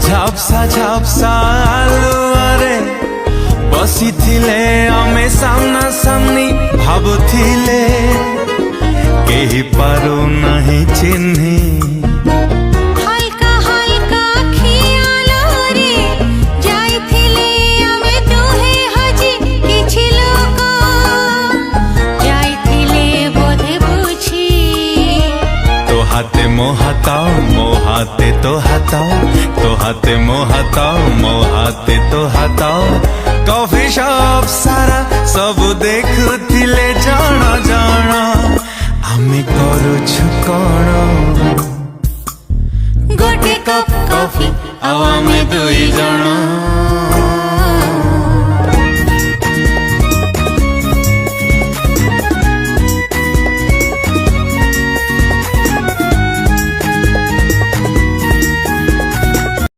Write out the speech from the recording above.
ঝাপসা ঝাপসা আলুয়ারে বসিଥିଲେ ଆମେ ସାମ୍ନା ସାମ୍ନି ଭାବୁଥିଲେ କେହି ପାରୁ ନାହିଁ ଚିହ୍ନି হালকা হালকা খিয়ালরে যাইଥିଲେ আমি দুহে হজি কিছু লোক যাইଥିଲେ বোধে বুঝি তো হাতে মো হাতাও মো হাতে তো হাতাও তো হাতে মো হাতাও মো হাতে তো হাতাও কফি শপ সারা সবু দেখুଥିଲେ জଣ জଣ ଆମେ କରୁଛୁ କଣ গোটে কপ কফি ଆଉ ଆମେ ଦୁଇ ଜଣ